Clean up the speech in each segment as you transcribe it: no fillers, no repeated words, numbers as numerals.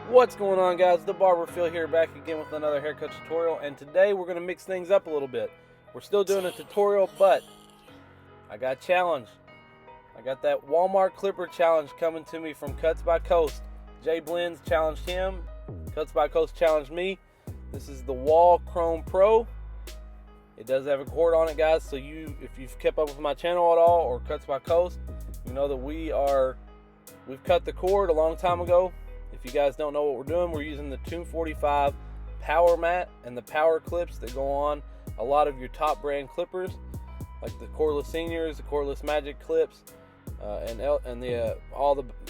What's going on, guys? The Barber Phil here, back again with another haircut tutorial, and today we're going to mix things up a little bit. We're still doing a tutorial, but I got challenged. I got that Walmart clipper challenge coming to me from Cutsbycoast. Jay Blends challenged him. Cutsbycoast challenged me. This is the WAHL Chrome Pro. It does have a cord on it, guys, so if you've kept up with my channel at all or Cutsbycoast, you know that we've cut the cord a long time ago. If you guys don't know what we're doing, we're using the 245 power mat and the power clips that go on a lot of your top brand clippers, like the cordless seniors, the cordless magic clips, and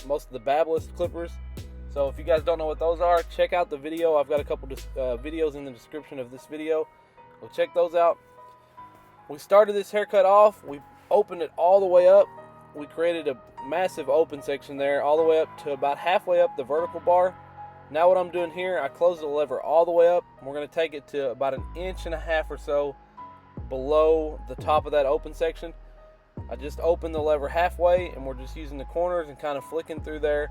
most of the Babyliss clippers. So if you guys don't know what those are, check out the video. I've got a couple videos in the description of this video. So check those out. We started this haircut off. We opened it all the way up. We created a massive open section there all the way up to about halfway up the vertical bar. Now what I'm doing here, I closed the lever all the way up. We're going to take it to about 1.5 inches or so below the top of that open section. I just opened the lever halfway, and we're just using the corners and kind of flicking through there,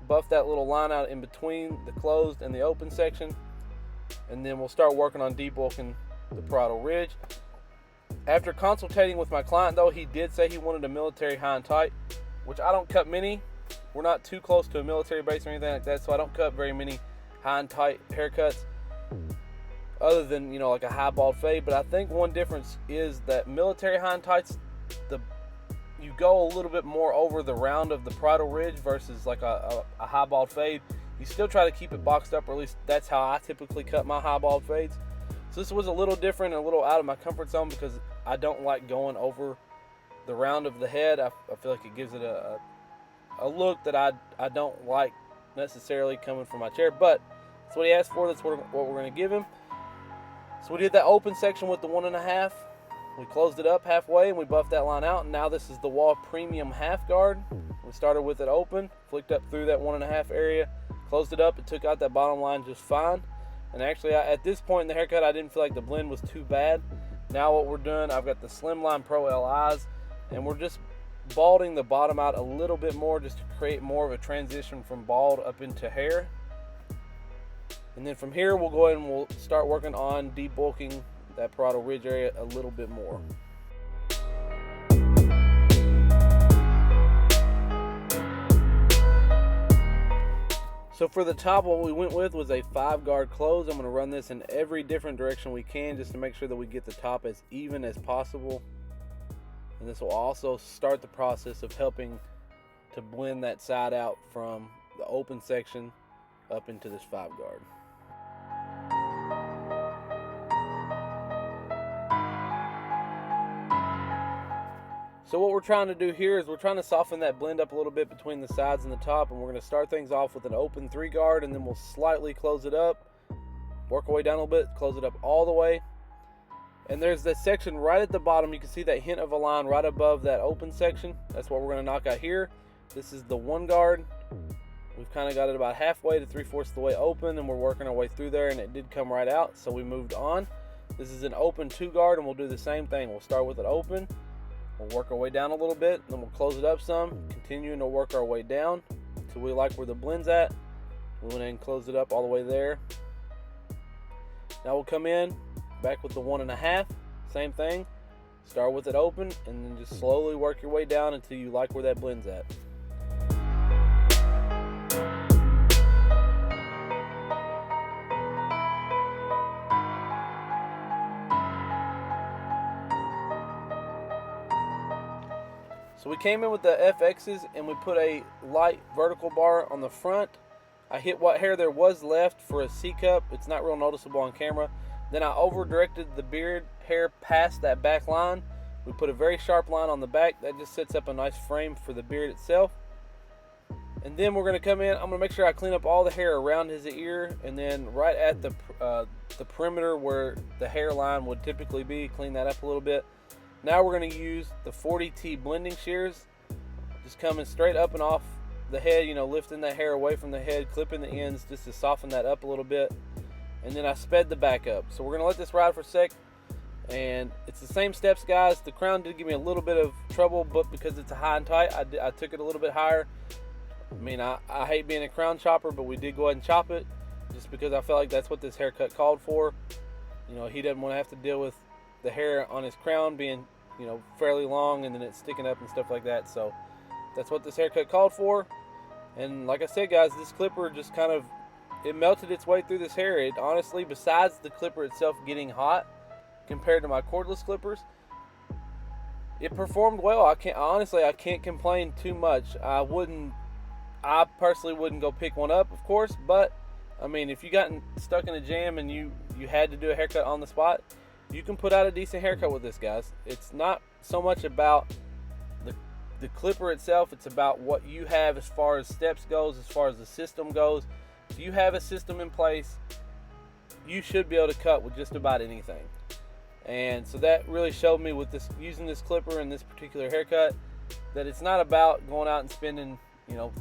buff that little line out in between the closed and the open section, and then we'll start working on debulking the parietal ridge. After consultating with my client, though, he did say he wanted a military high and tight, which I don't cut many. We're not too close to a military base or anything like that, so I don't cut very many high and tight haircuts other than, like a high bald fade. But I think one difference is that military high and tights, you go a little bit more over the round of the parietal ridge versus like a high bald fade. You still try to keep it boxed up, or at least that's how I typically cut my high bald fades. So this was a little different and a little out of my comfort zone because I don't like going over the round of the head. I feel like it gives it a look that I don't like necessarily coming from my chair, but that's what he asked for. That's what we're going to give him. So we did that open section with the 1.5. We closed it up halfway and we buffed that line out, and now this is the WAHL Premium half guard. We started with it open, flicked up through that 1.5 area, closed it up. It took out that bottom line just fine. And actually, at this point in the haircut, I didn't feel like the blend was too bad. Now what we're doing, I've got the Slimline Pro LIs, and we're just balding the bottom out a little bit more just to create more of a transition from bald up into hair. And then from here, we'll go ahead and we'll start working on debulking that parietal ridge area a little bit more. So for the top, what we went with was a 5-guard close. I'm going to run this in every different direction we can just to make sure that we get the top as even as possible. And this will also start the process of helping to blend that side out from the open section up into this 5-guard. So what we're trying to do here is we're trying to soften that blend up a little bit between the sides and the top, and we're going to start things off with an open 3-guard, and then we'll slightly close it up, work our way down a little bit, close it up all the way. And there's that section right at the bottom. You can see that hint of a line right above that open section. That's what we're going to knock out here. This is the 1-guard. We've kind of got it about halfway to 3/4 of the way open, and we're working our way through there, and it did come right out, so we moved on. This is an open 2-guard, and we'll do the same thing. We'll start with it open. We'll work our way down a little bit, then we'll close it up some, continuing to work our way down until we like where the blend's at. We went in and closed it up all the way there. Now we'll come in back with the 1.5, same thing. Start with it open and then just slowly work your way down until you like where that blend's at. So we came in with the FXs and we put a light vertical bar on the front. I hit what hair there was left for a C-cup. It's not real noticeable on camera. Then I over-directed the beard hair past that back line. We put a very sharp line on the back. That just sets up a nice frame for the beard itself. And then we're going to come in. I'm going to make sure I clean up all the hair around his ear, and then right at the perimeter where the hairline would typically be, clean that up a little bit. Now we're going to use the 40T blending shears, just coming straight up and off the head, lifting that hair away from the head, clipping the ends just to soften that up a little bit. And then I sped the back up. So we're going to let this ride for a sec. And it's the same steps, guys. The crown did give me a little bit of trouble, but because it's a high and tight, I took it a little bit higher. I mean, I hate being a crown chopper, but we did go ahead and chop it just because I felt like that's what this haircut called for. You know, he doesn't want to have to deal with the hair on his crown being, you know, fairly long and then it's sticking up and stuff like that. So that's what this haircut called for. And like I said, guys, this clipper just kind of, it melted its way through this hair. It honestly, besides the clipper itself getting hot compared to my cordless clippers, it performed well. I can't complain too much. I personally wouldn't go pick one up, of course, but I mean, if you got stuck in a jam and you had to do a haircut on the spot, you can put out a decent haircut with this, guys. It's not so much about the clipper itself, it's about what you have as far as steps goes, as far as the system goes. If you have a system in place, you should be able to cut with just about anything. And so that really showed me with this, using this clipper and this particular haircut, that it's not about going out and spending, you know,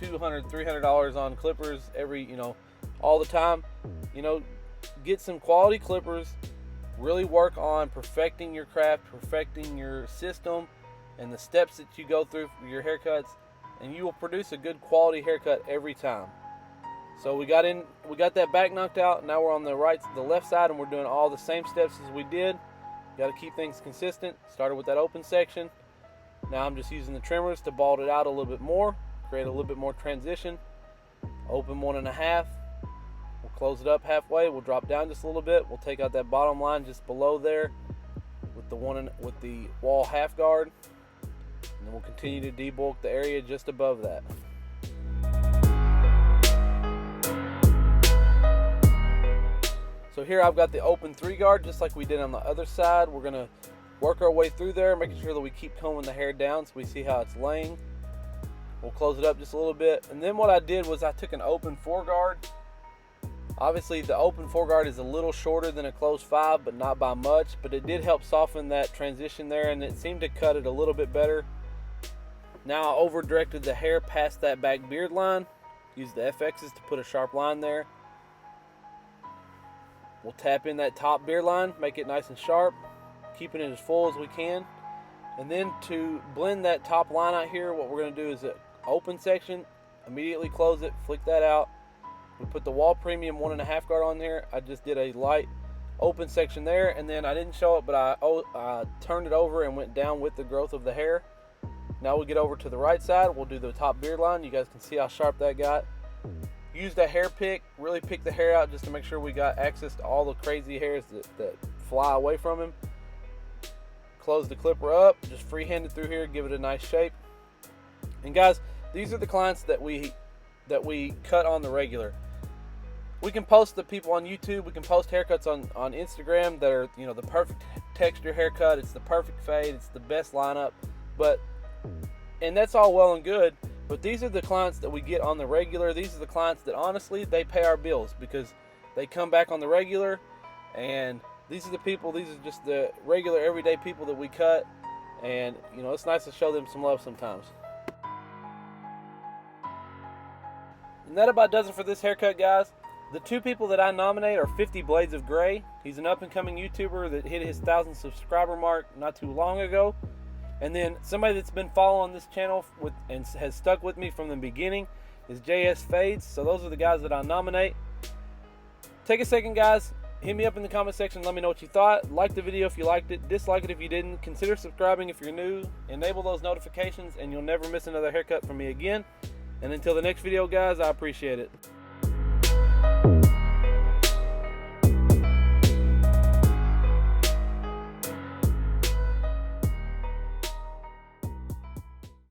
$200, $300 on clippers all the time. You know, get some quality clippers, really work on perfecting your craft, perfecting your system and the steps that you go through for your haircuts, and you will produce a good quality haircut every time. So we got that back knocked out. Now we're on the left side, and we're doing all the same steps as we did. Got to keep things consistent. Started with that open section. Now I'm just using the trimmers to bald it out a little bit more, create a little bit more transition. Open 1.5. We'll close it up halfway. We'll drop down just a little bit. We'll take out that bottom line just below there with the WAHL half guard, and then we'll continue to debulk the area just above that. So here I've got the open 3 guard just like we did on the other side. We're going to work our way through there, making sure that we keep combing the hair down so we see how it's laying. We'll close it up just a little bit. And then what I did was I took an open 4 guard. Obviously the open 4 guard is a little shorter than a closed 5, but not by much. But it did help soften that transition there, and it seemed to cut it a little bit better. Now I over directed the hair past that back beard line. Used the FXs to put a sharp line there. We'll tap in that top beard line, make it nice and sharp, keeping it as full as we can. And then to blend that top line out here, what we're going to do is an open section, immediately close it, flick that out. We put the WAHL Premium 1.5 guard on there. I just did a light open section there, and then I didn't show it, but I turned it over and went down with the growth of the hair. Now we get over to the right side. We'll do the top beard line. You guys can see how sharp that got. Use the hair pick, really pick the hair out just to make sure we got access to all the crazy hairs that fly away from him. Close the clipper up, just freehand it through here, give it a nice shape. And guys, these are the clients that we cut on the regular. We can post the people on YouTube, we can post haircuts on Instagram that are, you know, the perfect texture haircut, it's the perfect fade, it's the best lineup, and that's all well and good. But these are the clients that we get on the regular. These are the clients that honestly, they pay our bills because they come back on the regular, and these are the people, these are just the regular everyday people that we cut, and you know, it's nice to show them some love sometimes. And that about does it for this haircut, guys. The 2 people that I nominate are 50 Blades of Gray. He's an up and coming YouTuber that hit his 1,000 subscriber mark not too long ago. And then somebody that's been following this channel and has stuck with me from the beginning is JS Fadez. So those are the guys that I nominate. Take a second, guys. Hit me up in the comment section. Let me know what you thought. Like the video if you liked it. Dislike it if you didn't. Consider subscribing if you're new. Enable those notifications and you'll never miss another haircut from me again. And until the next video, guys, I appreciate it.